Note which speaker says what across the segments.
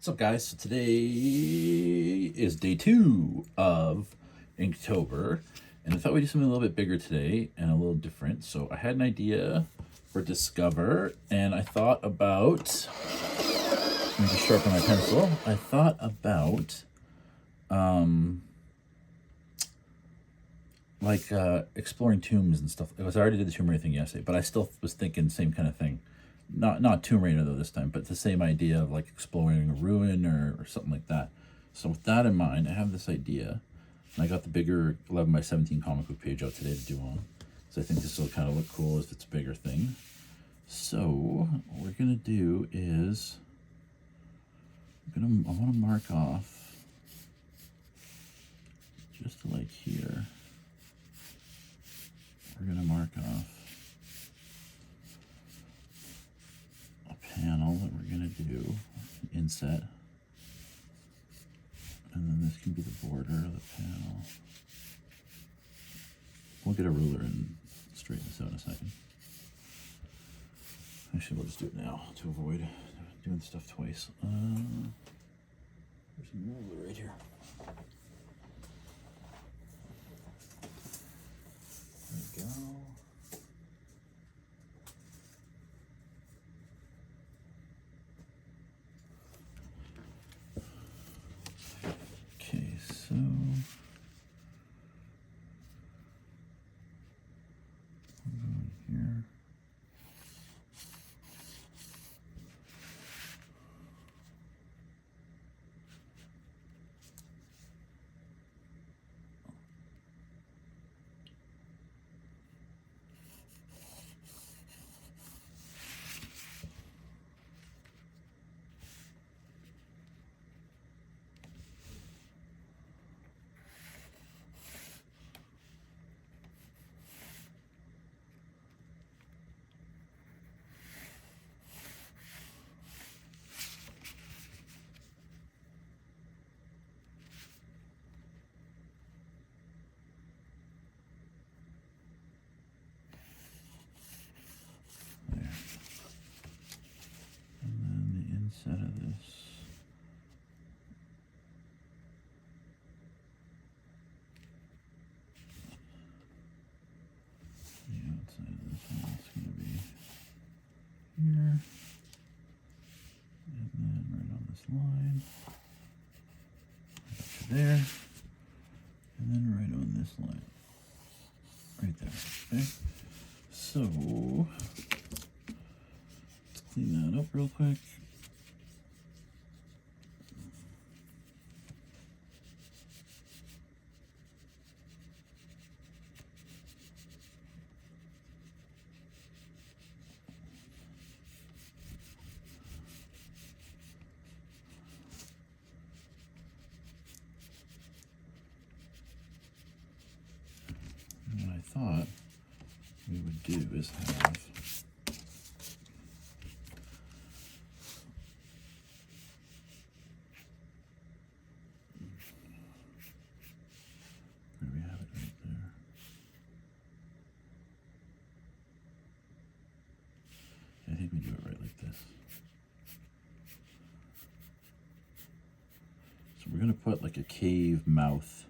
Speaker 1: What's up, guys? So today is day 2 of Inktober, and I thought we'd do something a little bit bigger today and a little different. So I had an idea for Discover, and I thought about, let me just sharpen my pencil. I thought about exploring tombs and stuff. I already did the Tomb Raider thing yesterday, but I still was thinking same kind of thing. Not Tomb Raider though this time, but the same idea of like exploring a ruin or something like that. So with that in mind, I have this idea, and I got the bigger 11x17 comic book page out today to do on. So I think this will kind of look cool if it's a bigger thing. So what we're gonna do is I want to mark off just like here. We're gonna mark off panel that we're going to do inset, and then this can be the border of the panel. We'll get a ruler and straighten this out in a second. Actually, we'll just do it now to avoid doing stuff twice. There's a ruler right here. There we go. So here. Instead of this, the outside of this one is going to be here, and then right on this line, right to there, and then right on this line, right there. Okay, so let's clean that up real quick. What I thought we would do is have where do we have it right there? I think we do it right like this. So we're going to put like a cave mouth,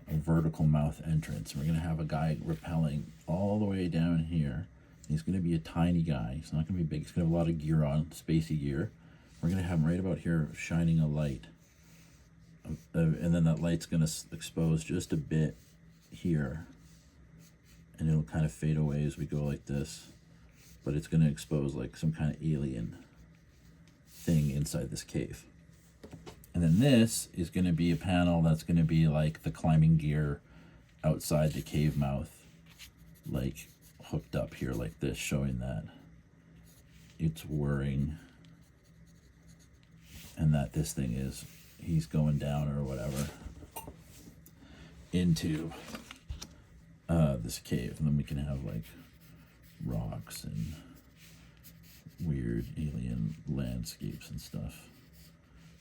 Speaker 1: a vertical mouth entrance. We're going to have a guy rappelling all the way down here. He's going to be a tiny guy. He's not going to be big. He's going to have a lot of gear on, spacey gear. We're going to have him right about here shining a light. And then that light's going to expose just a bit here. And it'll kind of fade away as we go like this. But it's going to expose like some kind of alien thing inside this cave. And then this is going to be a panel that's going to be like the climbing gear outside the cave mouth, like hooked up here like this, showing that it's whirring and that this thing is, he's going down or whatever into this cave. And then we can have like rocks and weird alien landscapes and stuff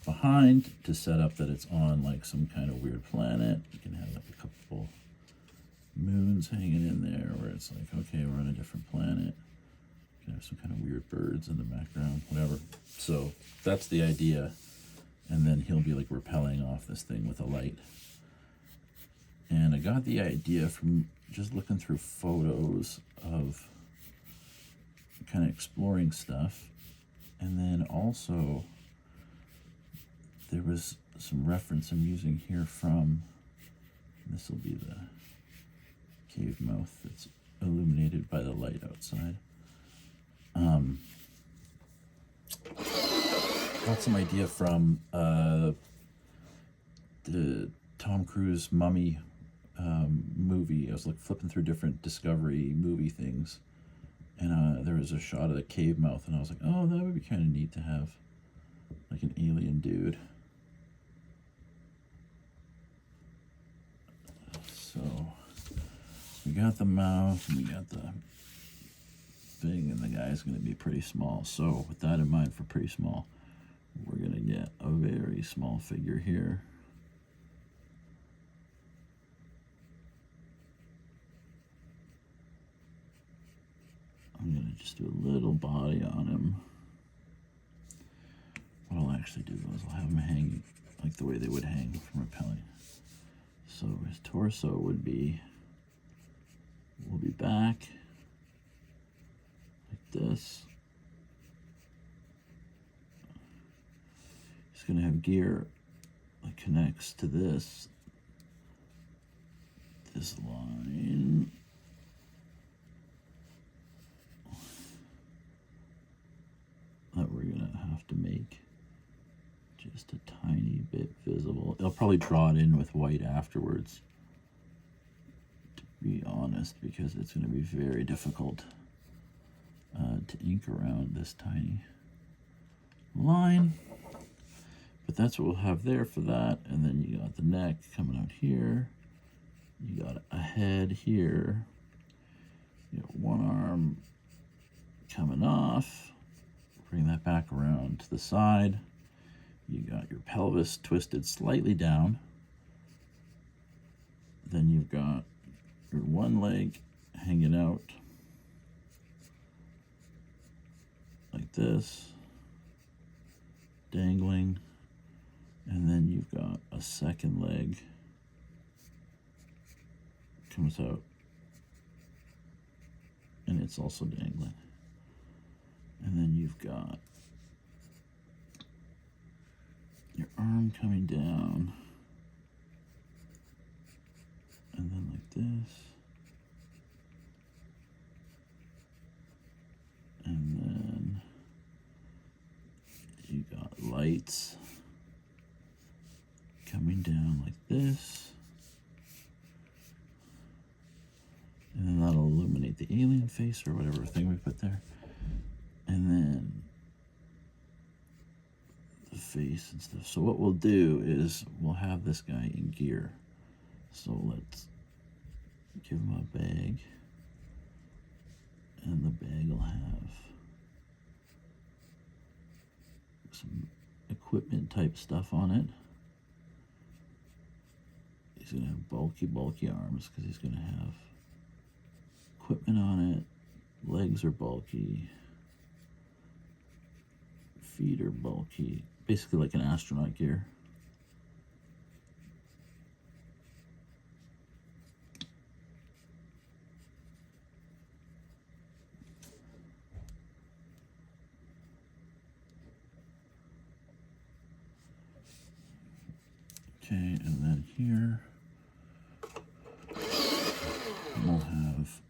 Speaker 1: behind to set up that it's on like some kind of weird planet. You can have like a couple moons hanging in there where it's like, okay, we're on a different planet. You can have some kind of weird birds in the background, whatever. So that's the idea and then he'll be like repelling off this thing with a light. And I got the idea from just looking through photos of kind of exploring stuff. And then also there was some reference I'm using here from, this will be the cave mouth that's illuminated by the light outside. Got some idea from the Tom Cruise Mummy movie. I was like flipping through different Discovery movie things, and there was a shot of the cave mouth, and I was like, oh, that would be kind of neat to have like an alien dude. So we got the mouth and we got the thing, and the guy's going to be pretty small. So with that in mind, for pretty small, we're going to get a very small figure here. I'm going to just do a little body on him. What I'll actually do is I'll have him hang like the way they would hang from rappelling. So his torso will be back like this. He's going to have gear that connects to this line. That we're going to have to make just a tiny bit visible. They'll probably draw it in with white afterwards, to be honest, because it's going to be very difficult to ink around this tiny line. But that's what we'll have there for that. And then you got the neck coming out here. You got a head here. You got one arm coming off. Bring that back around to the side. You got your pelvis twisted slightly down. Then you've got your one leg hanging out like this, dangling. And then you've got a second leg comes out, and it's also dangling. And then you've got your arm coming down, and then like this, and then you got lights coming down like this, and then that'll illuminate the alien face or whatever thing we put there. And then the face and stuff. So what we'll do is we'll have this guy in gear. So let's give him a bag. And the bag will have some equipment type stuff on it. He's going to have bulky arms because he's going to have equipment on it. Legs are bulky. Feet are bulky, basically like an astronaut gear. Okay, and then here we'll have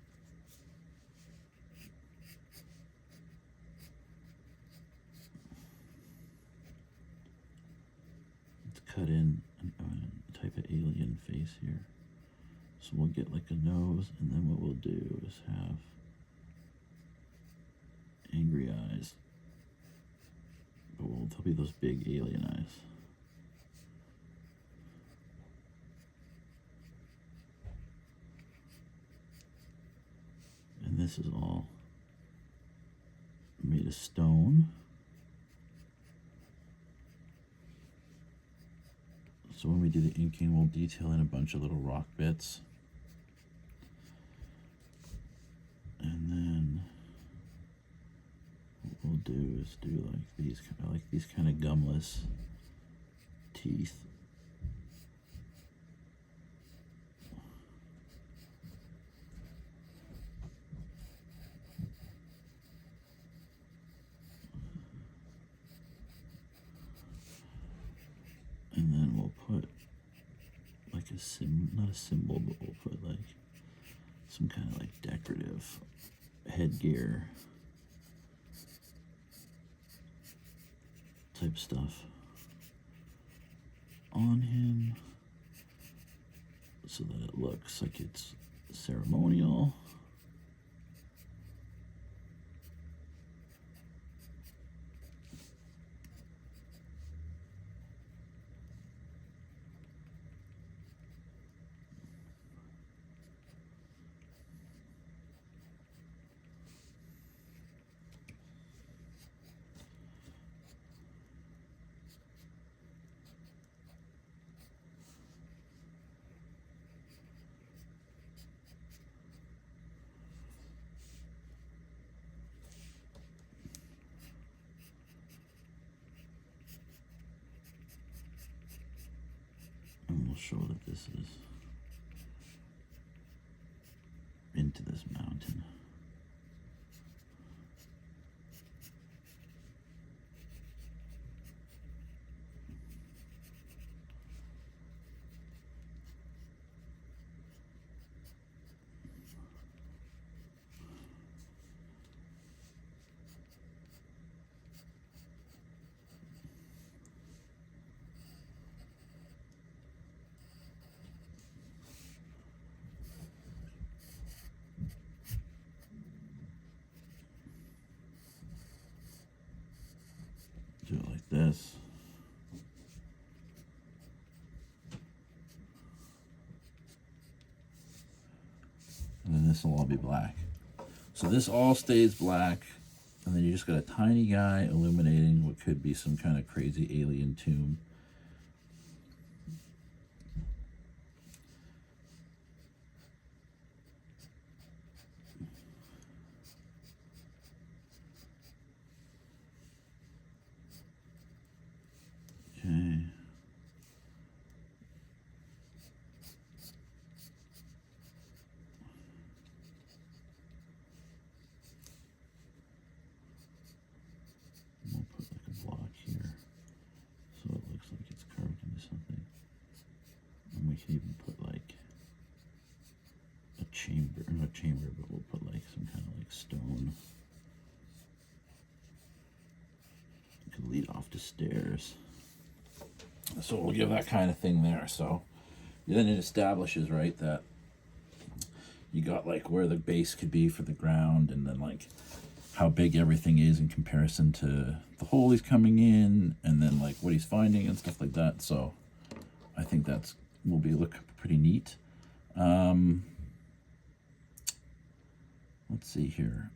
Speaker 1: cut in a type of alien face here. So we'll get like a nose, and then what we'll do is have angry eyes. But there'll be those big alien eyes. And this is all made of stone. So when we do the inking, we'll detail in a bunch of little rock bits. And then what we'll do is do like these kind of gumless teeth. And then we'll put like not a symbol, but we'll put like some kind of like decorative headgear type stuff on him so that it looks like it's ceremonial. And we'll show that this is into this mountain. Do it like this. And then this will all be black. So this all stays black, and then you just got a tiny guy illuminating what could be some kind of crazy alien tomb. Okay. We'll put like a block here so it looks like it's carved into something. And we can even put like a chamber, not a chamber, but we'll put like some kind of like stone. It could lead off to stairs. So we'll give that kind of thing there. So then it establishes, right, that you got like where the base could be for the ground, and then like how big everything is in comparison to the hole he's coming in, and then like what he's finding and stuff like that. So I think that's will look pretty neat. Let's see here.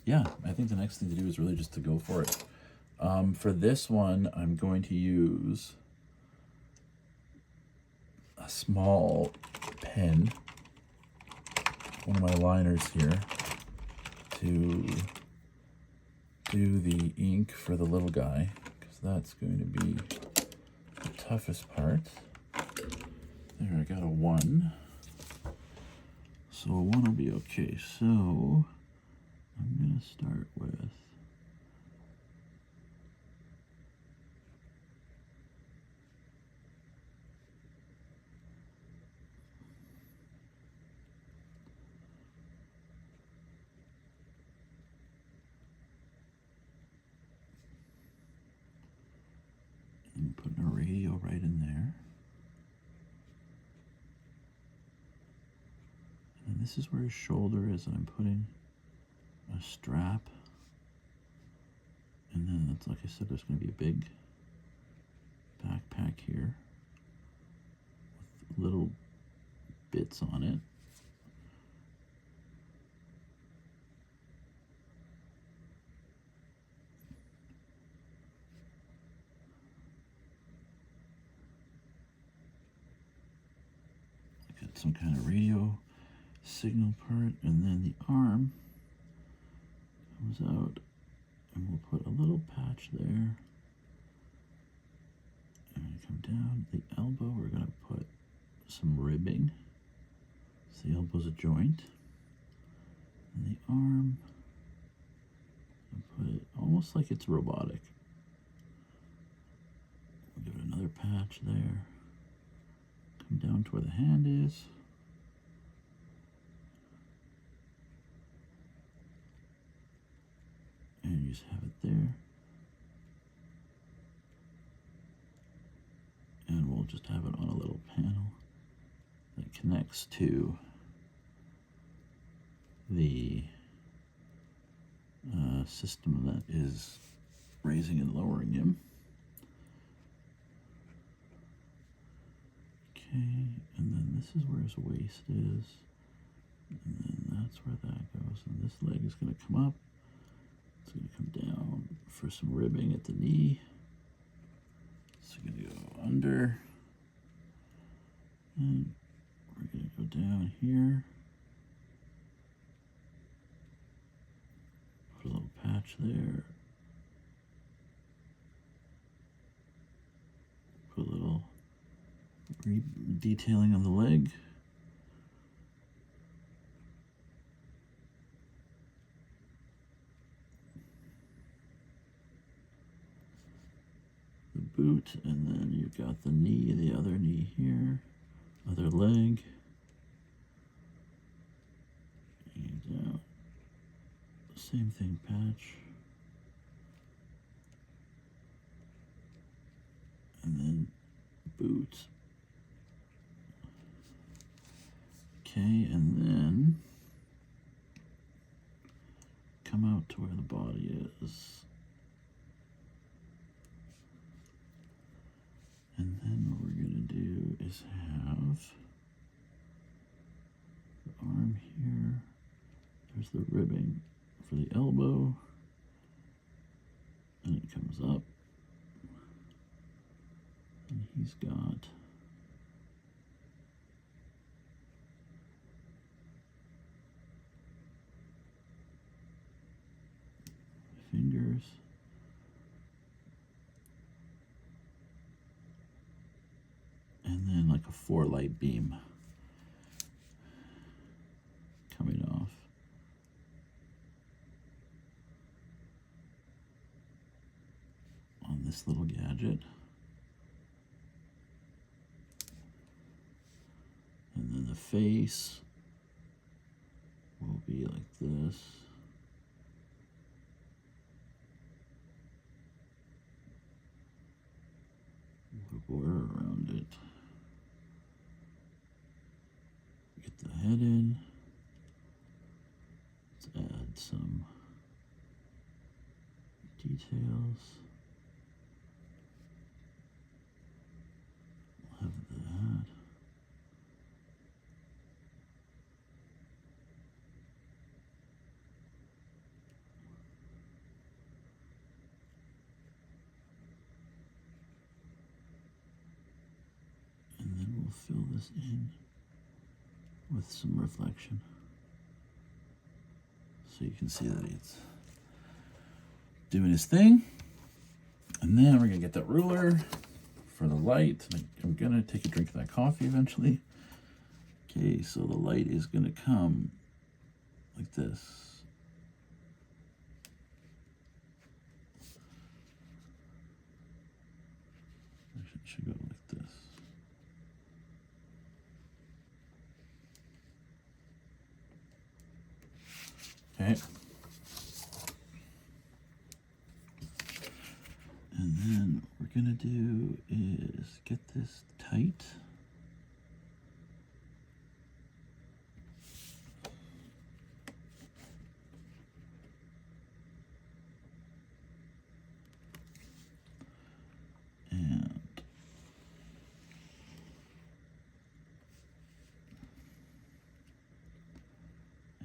Speaker 1: Yeah, I think the next thing to do is really just to go for it. For this one, I'm going to use a small pen, one of my liners here, to do the ink for the little guy, because that's going to be the toughest part. There, I got a 1. So a 1 will be okay. So I'm going to start with putting a radio right in there. And this is where his shoulder is, and I'm putting a strap. And then, that's like I said, there's going to be a big backpack here with little bits on it. Got some kind of radio signal part, and then the arm comes out, and we'll put a little patch there, down the elbow, we're going to put some ribbing. So the elbow's a joint. And the arm, put it almost like it's robotic. We'll give it another patch there. Come down to where the hand is. And you just have it there. And we'll just have it on a little panel that connects to the system that is raising and lowering him. Okay, and then this is where his waist is, and then that's where that goes, and this leg is going to come up. It's going to come down for some ribbing at the knee. It's going to go under, and we're going to go down here. Put a little patch there. Put a little detailing on the leg. The boot, and then you've got the knee, the other knee here, other leg. And down. Same thing, patch. And then boot. Okay, and then come out to where the body is. And then what we're going to do is have the arm here. There's the ribbing for the elbow. And it comes up. And he's got fingers. And then like a 4-light beam coming off. On this little gadget. And then the face will be like this. Put a border around it. Get the head in. Let's add some details. We'll have that. And then we'll fill this in with some reflection. So you can see that it's doing his thing. And then we're gonna get the ruler for the light. I'm gonna take a drink of that coffee eventually. Okay, so the light is gonna come like this. Actually, it should go like this. Okay. And then what we're gonna do is get this tight.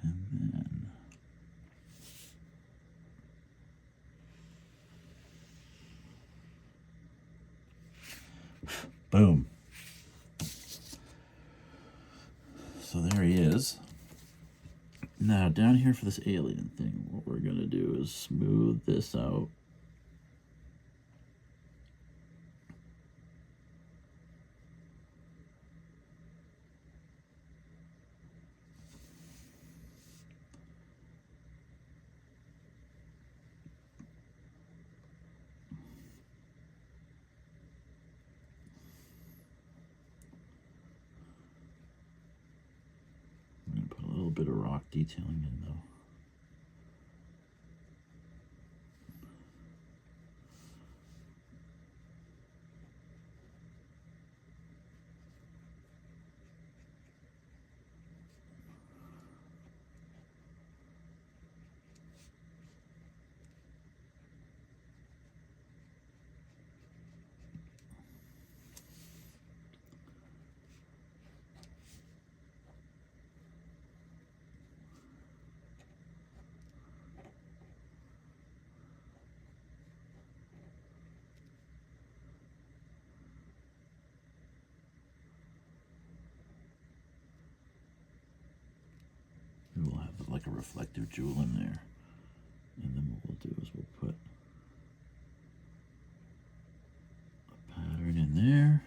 Speaker 1: And then boom. So there he is. Now down here for this alien thing, what we're gonna do is smooth this out. bit of rock detailing in though. We'll have like a reflective jewel in there. And then what we'll do is we'll put a pattern in there.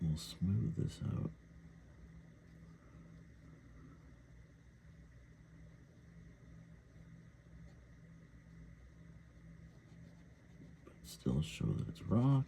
Speaker 1: We'll smooth this out. But still show that it's rock.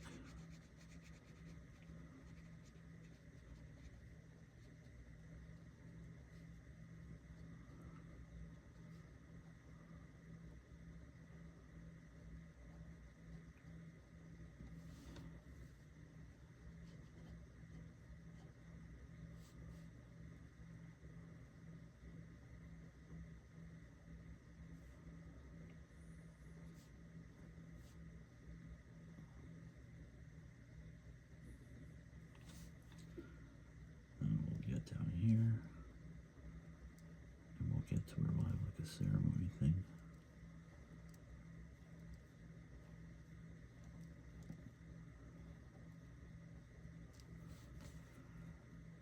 Speaker 1: Down here, and we'll get to where we'll have like a ceremony thing.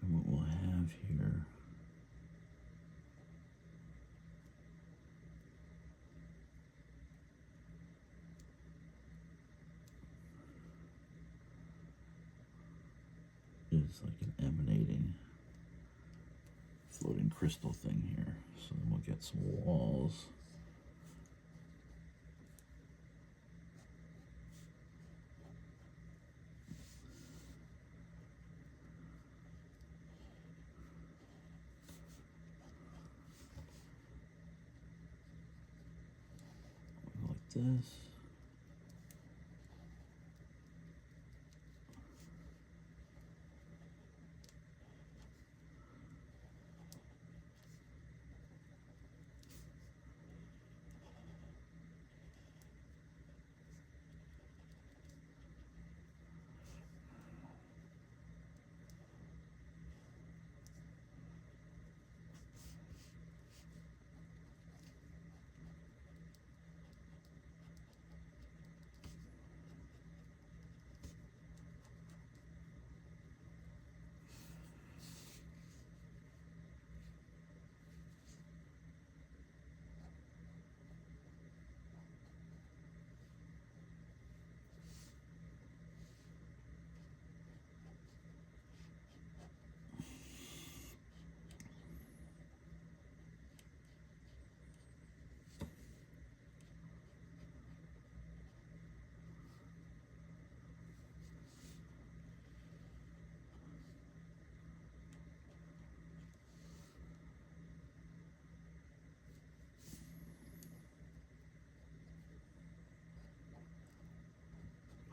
Speaker 1: And what we'll have here is like an emanating floating crystal thing here. So then we'll get some walls. Like this.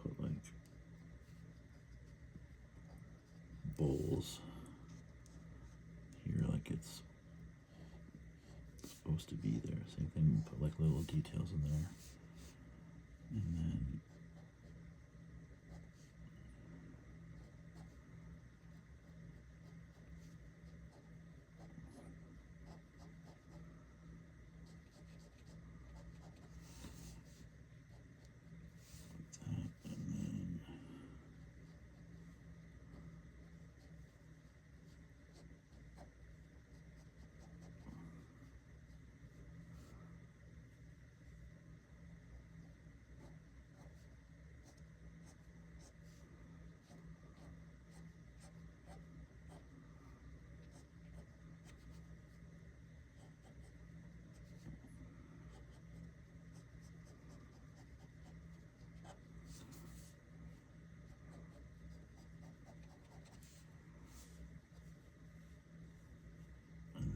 Speaker 1: Put like bowls here, like it's supposed to be there. Same thing, put like little details in there. And then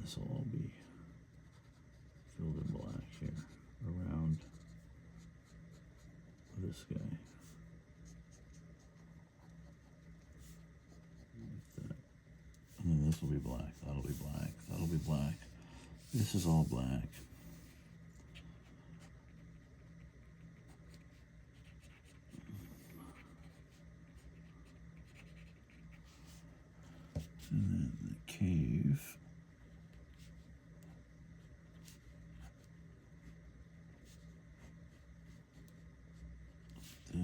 Speaker 1: this will all be filled in black here around this guy. Like that. And then this will be black, that'll be black, that'll be black. This is all black. And then the cave. This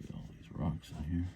Speaker 1: is all these rocks in here.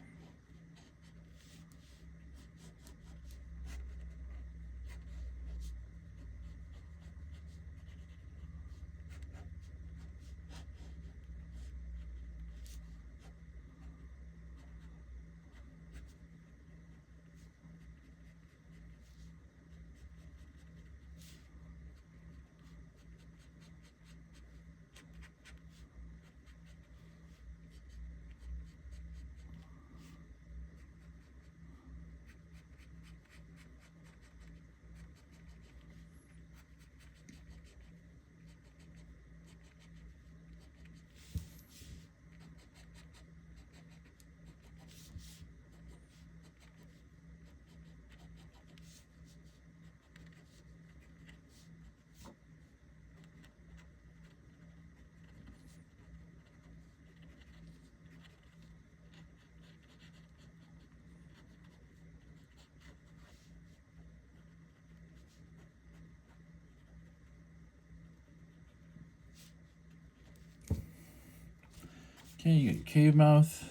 Speaker 1: Okay, you got your cave mouth.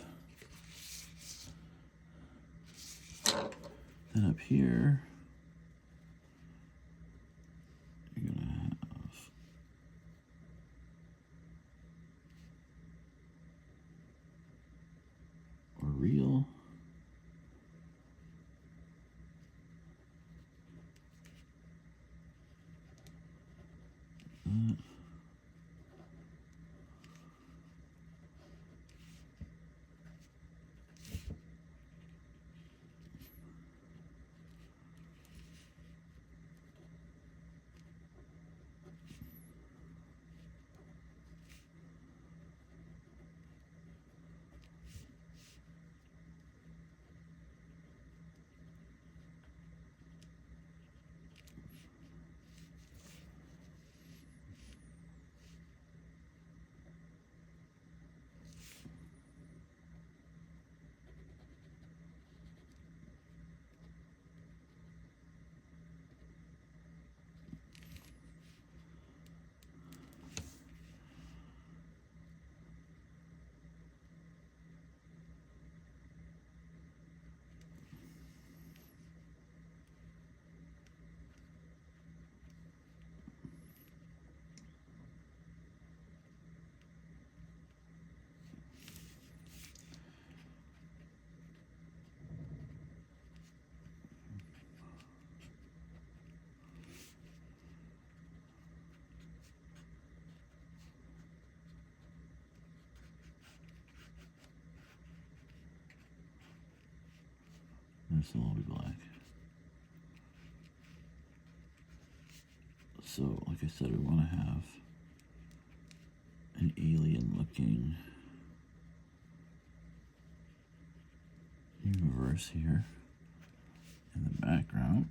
Speaker 1: Then up here, you're gonna have a reel. This will all be black. So, like I said, we want to have an alien-looking universe here in the background.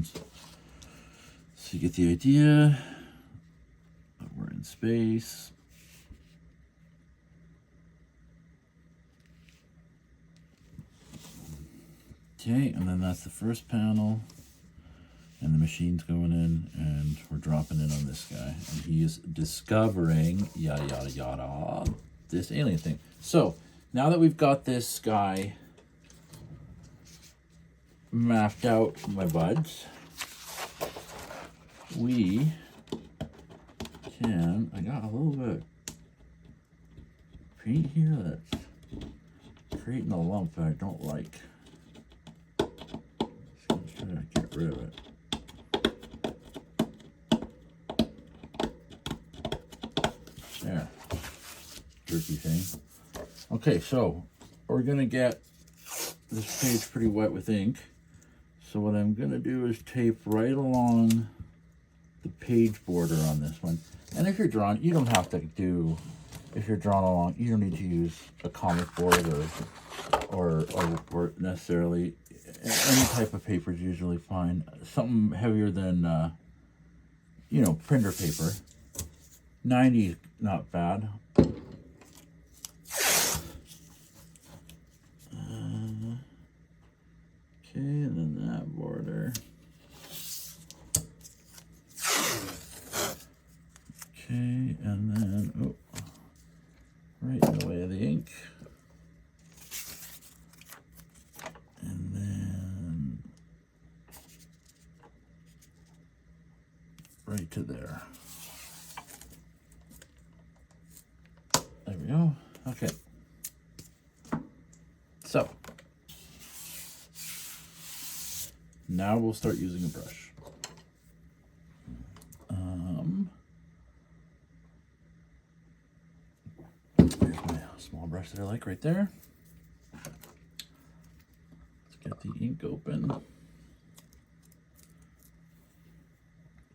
Speaker 1: zones. So you get the idea. We're in space. Okay, and then that's the first panel. And the machine's going in, and we're dropping in on this guy. And he is discovering, yada, yada, yada, this alien thing. So, now that we've got this guy mapped out, my buds, we can, I got a little bit of paint here that's creating a lump that I don't like. So I'm just trying to get rid of it. There, jerky thing. Okay, so we're gonna get this page pretty wet with ink. So what I'm gonna do is tape right along the page border on this one. And if you're drawing, you don't have to do, if you're drawing along, you don't need to use a comic board or necessarily, any type of paper is usually fine. Something heavier than, you know, printer paper. 90 is not bad. Okay, and then that border. Okay, and then, oh, right in the way of the ink. And then right to there. There we go. Okay. So now we'll start using a brush. There's my small brush that I like right there. Let's get the ink open.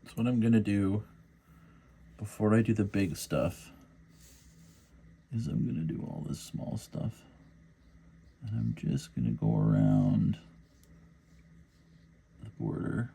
Speaker 1: So what I'm gonna do before I do the big stuff is I'm gonna do all this small stuff. And I'm just gonna go around the border.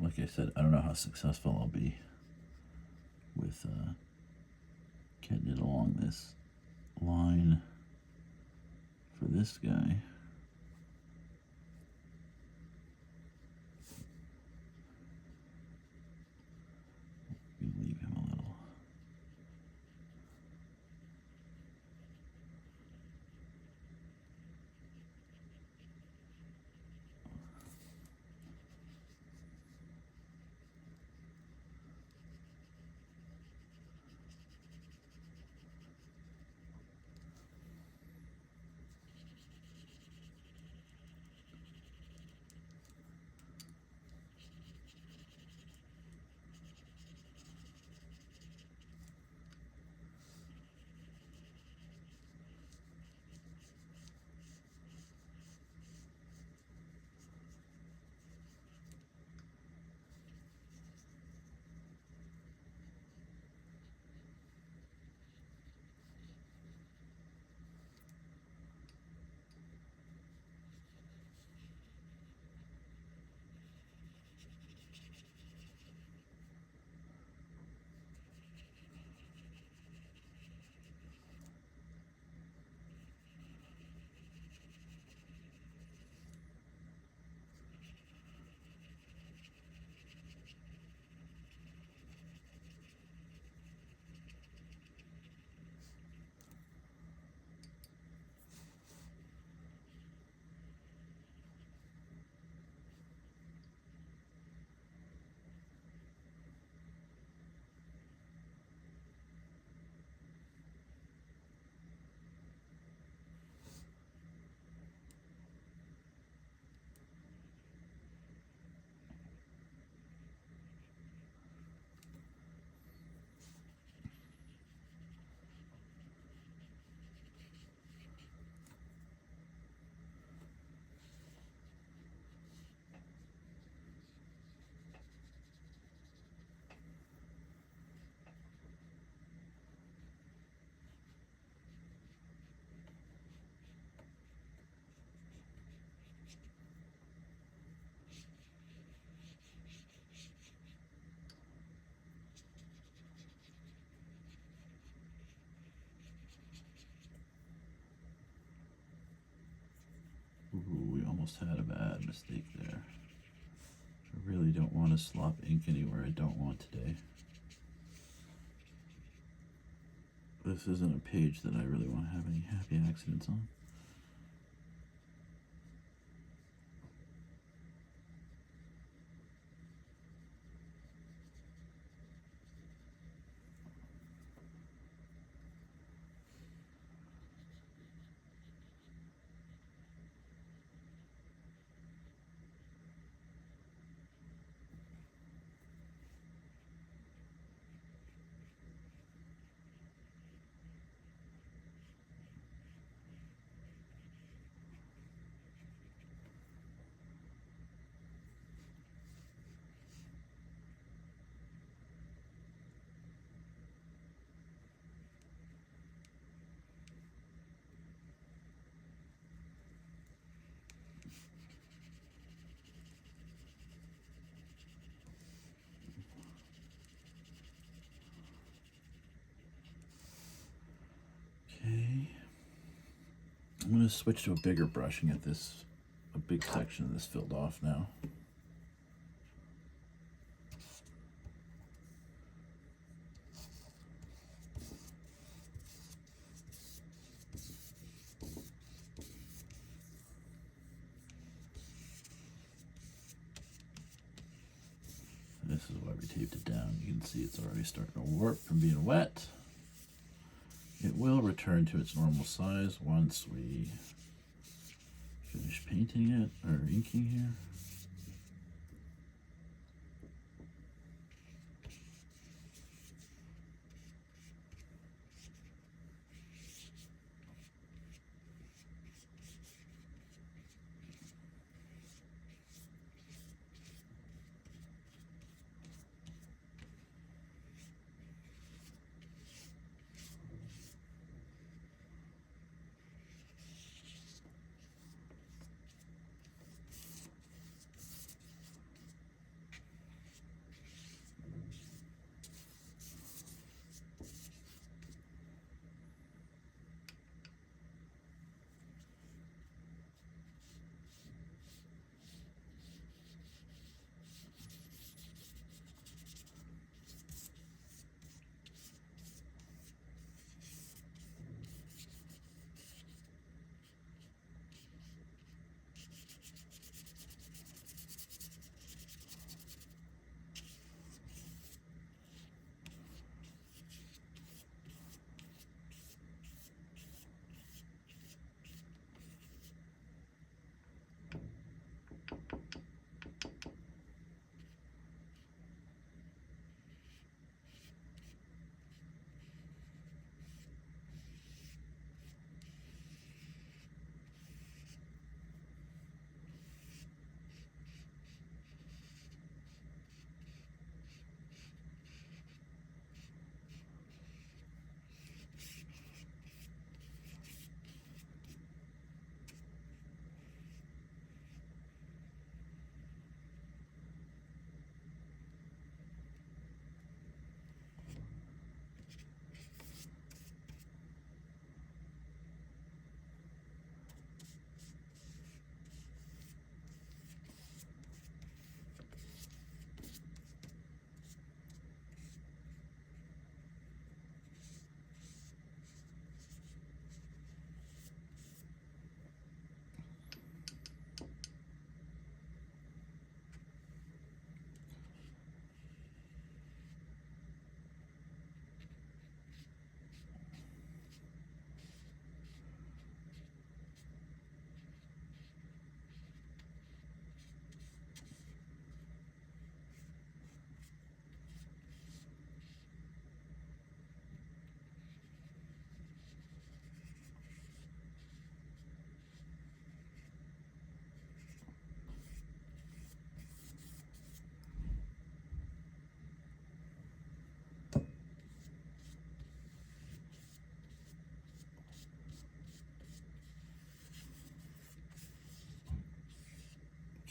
Speaker 1: Like I said, I don't know how successful I'll be with getting it along this line for this guy. Leave him a little. almost had a bad mistake there. I really don't want to slop ink anywhere I don't want today. This isn't a page that I really want to have any happy accidents on. Okay, I'm going to switch to a bigger brush and get a big section of this filled off now. This is why we taped it down. You can see it's already starting to warp from being wet. It will return to its normal size once we finish painting it, or inking here.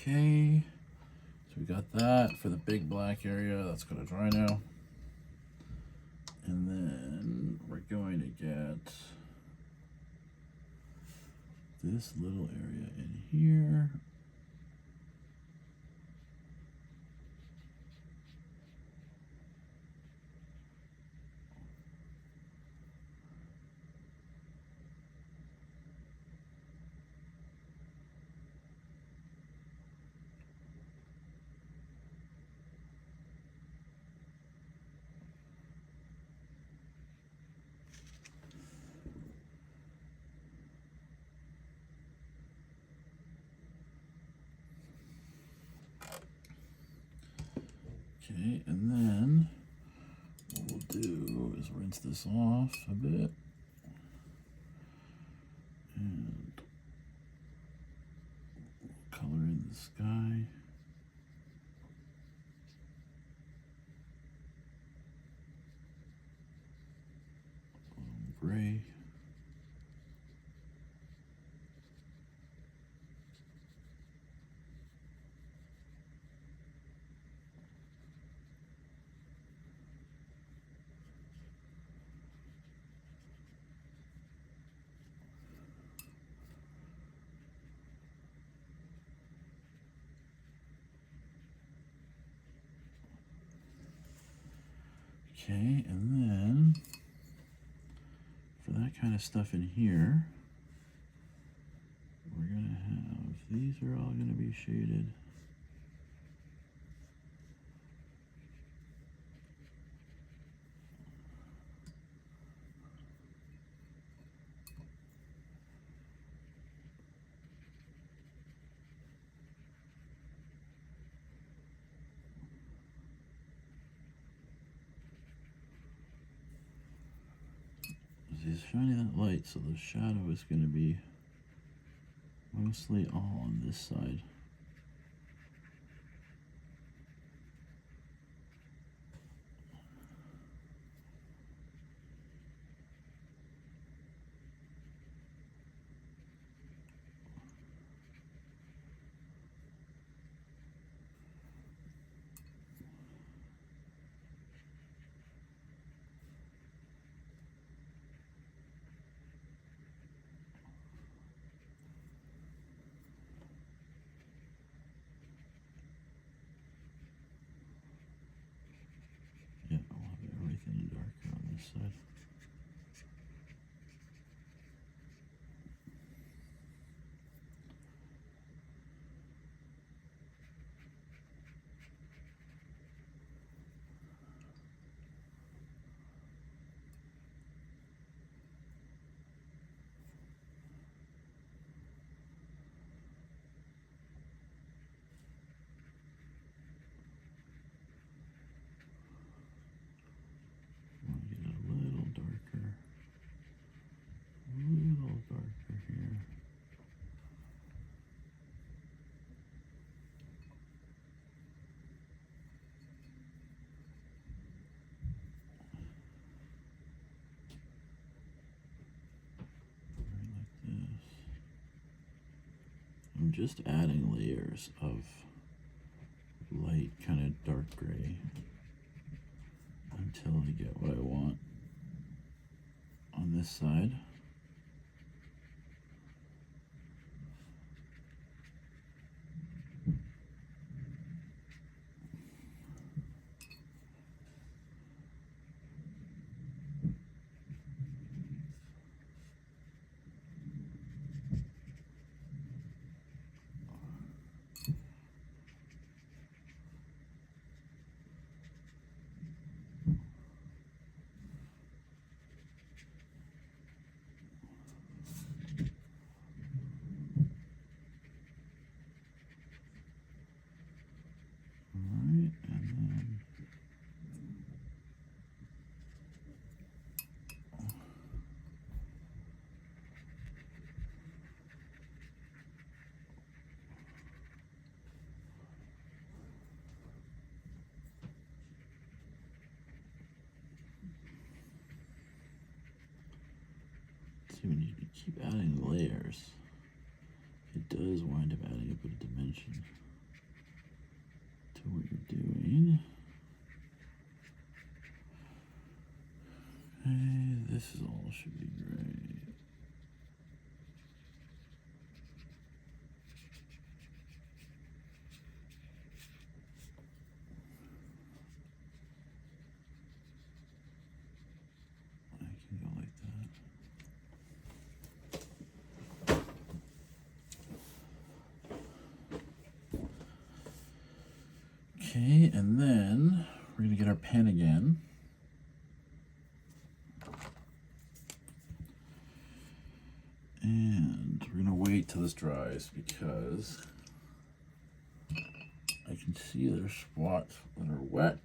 Speaker 1: Okay, so we got that for the big black area. That's going to dry now. And then we're going to get this little area in here. Okay, and then what we'll do is rinse this off a bit. And color in the sky. Gray. Okay, and then for that kind of stuff in here, we're gonna have, these are all gonna be shaded. He's shining that light, so the shadow is going to be mostly all on this side. Yeah, I'll have everything darker on this side. Want to get it a little darker here. Like this. I'm just adding layers of light, kind of dark gray, until I get what I want on this side. Alright, and then see, when you keep adding layers, it does wind up adding a bit of dimension to what you're doing. Okay, this is all should be gray. Okay, and then we're going to get our pen again. And we're going to wait till this dries because I can see there's spots that are wet.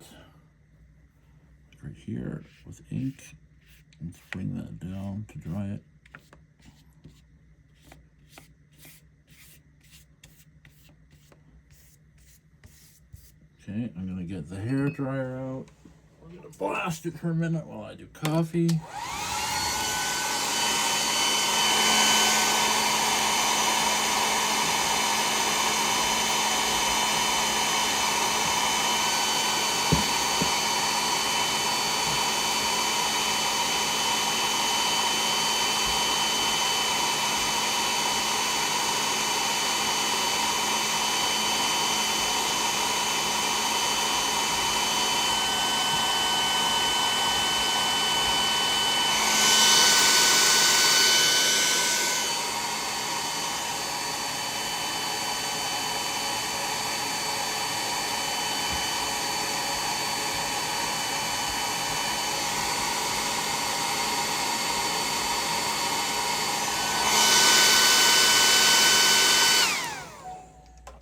Speaker 1: Like right here with ink. Let's bring that down to dry it. Okay, I'm going to get the hair dryer out. We're going to blast it for a minute while I do coffee.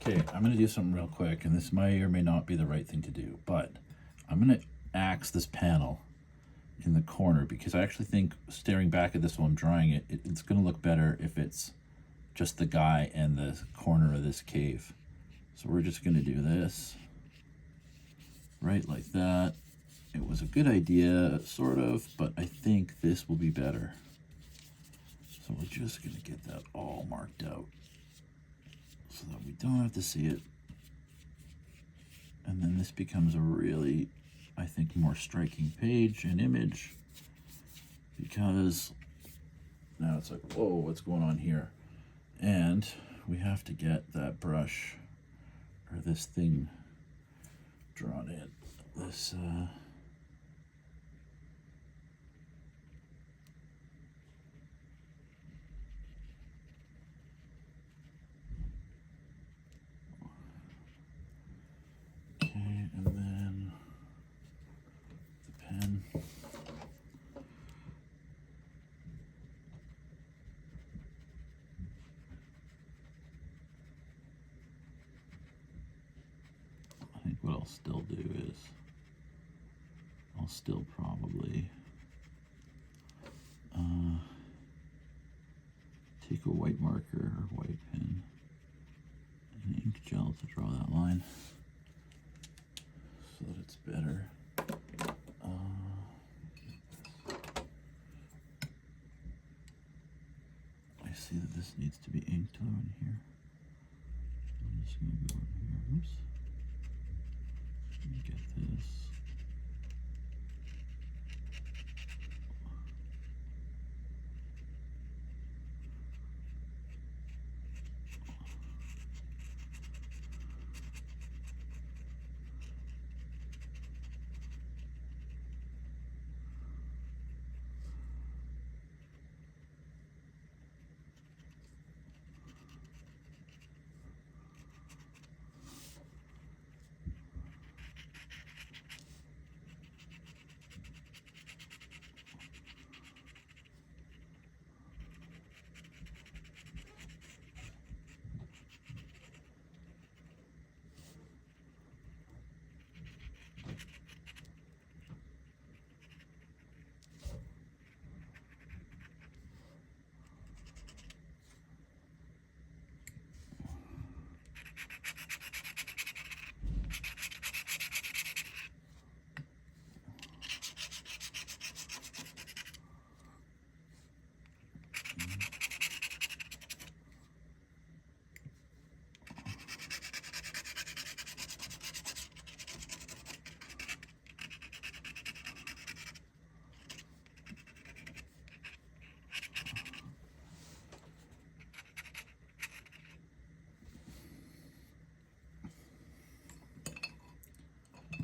Speaker 1: Okay, I'm going to do something real quick, and this may or may not be the right thing to do, but I'm going to axe this panel in the corner because I actually think staring back at this one, drying it, it's going to look better if it's just the guy and the corner of this cave. So we're just going to do this right like that. It was a good idea, sort of, but I think this will be better. So we're just going to get that all marked out so that we don't have to see it. And then this becomes a really, I think, more striking page and image because now it's like, whoa, what's going on here? And we have to get that brush or this thing drawn in. This, okay, and then the pen. I think what I'll still do is I'll still probably take a white marker or white pen and ink gel to draw that line so that it's better. I see that this needs to be inked on here. I'm just going to go in here. Oops. Let me get this.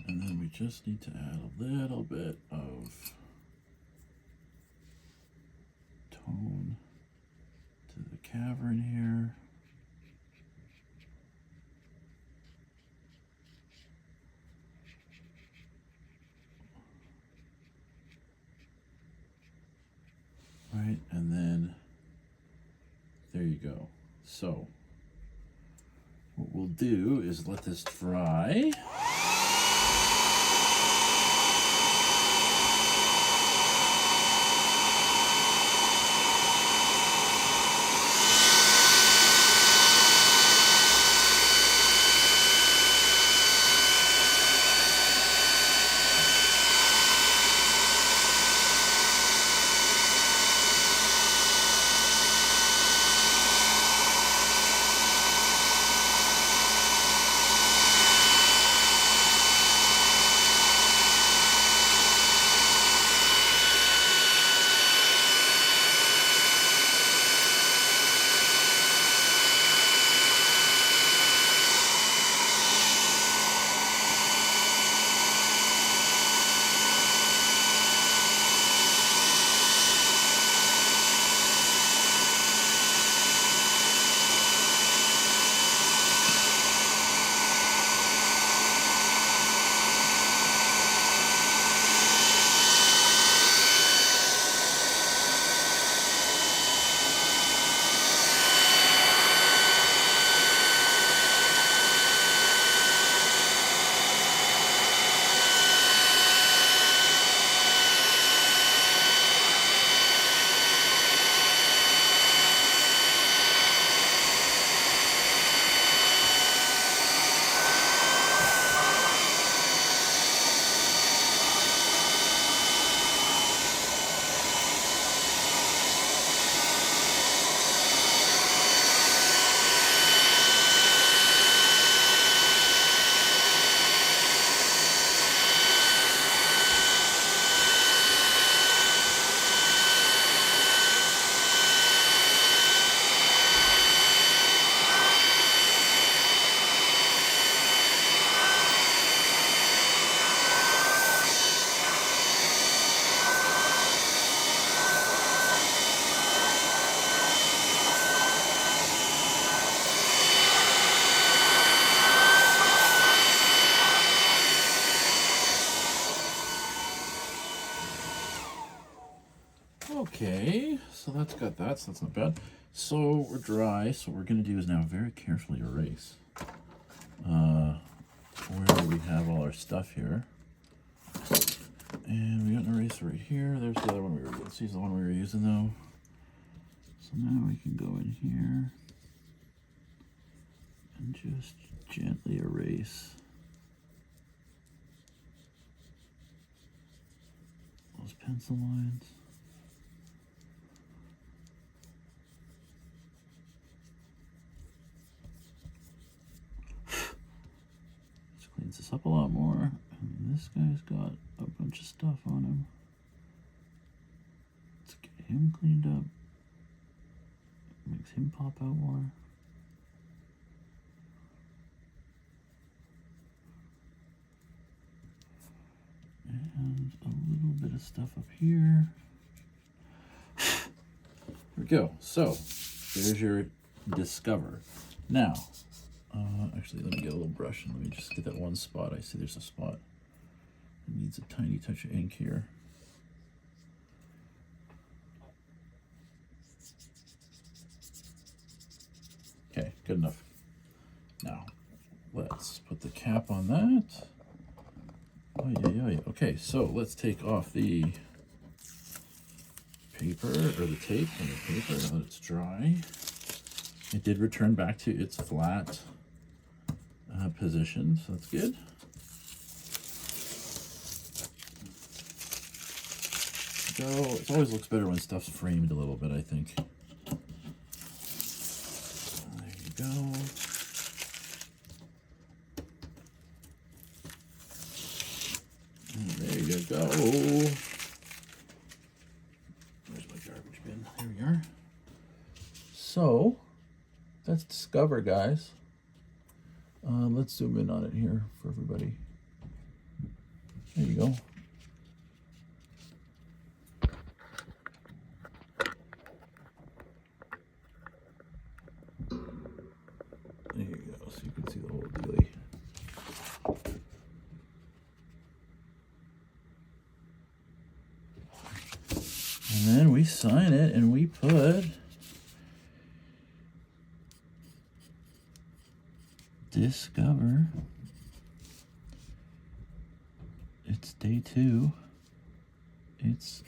Speaker 1: And then we just need to add a little bit of tone to the cavern here. go. So what we'll do is let this dry. Okay, so that's got that, so that's not bad. So we're dry, so what we're going to do is now very carefully erase where we have all our stuff here. And we got an eraser right here. There's the other one we were using. Let's use the one we were using though. So now we can go in here and just gently erase those pencil lines. This cleans this up a lot more. And this guy's got a bunch of stuff on him. Let's get him cleaned up. Makes him pop out more. And a little bit of stuff up here. Here we go. So there's your Discover. Now, actually, let me get a little brush and let me just get that one spot. I see there's a spot. It needs a tiny touch of ink here. Okay, good enough. Now, let's put the cap on that. Oh, yeah. Okay, so let's take off the paper, or the tape on the paper, and let it dry. It did return back to its flat position, so that's good. So it always looks better when stuff's framed a little bit, I think. There you go. And there you go. Where's my garbage bin? There we are. So that's Discover, guys. Let's zoom in on it here for everybody. There you go. There you go, so you can see the whole dealie. And then we sign it and we put discover. It's day 2. It's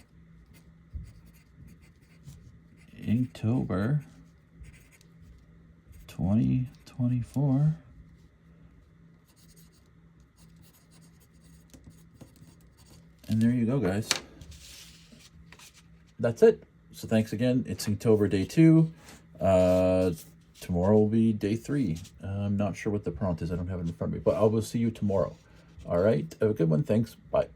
Speaker 1: Inktober 2024. And there you go, guys. That's it. So thanks again. It's Inktober day 2. Tomorrow will be day 3. I'm not sure what the prompt is. I don't have it in front of me, but I will see you tomorrow. All right. Have a good one. Thanks. Bye.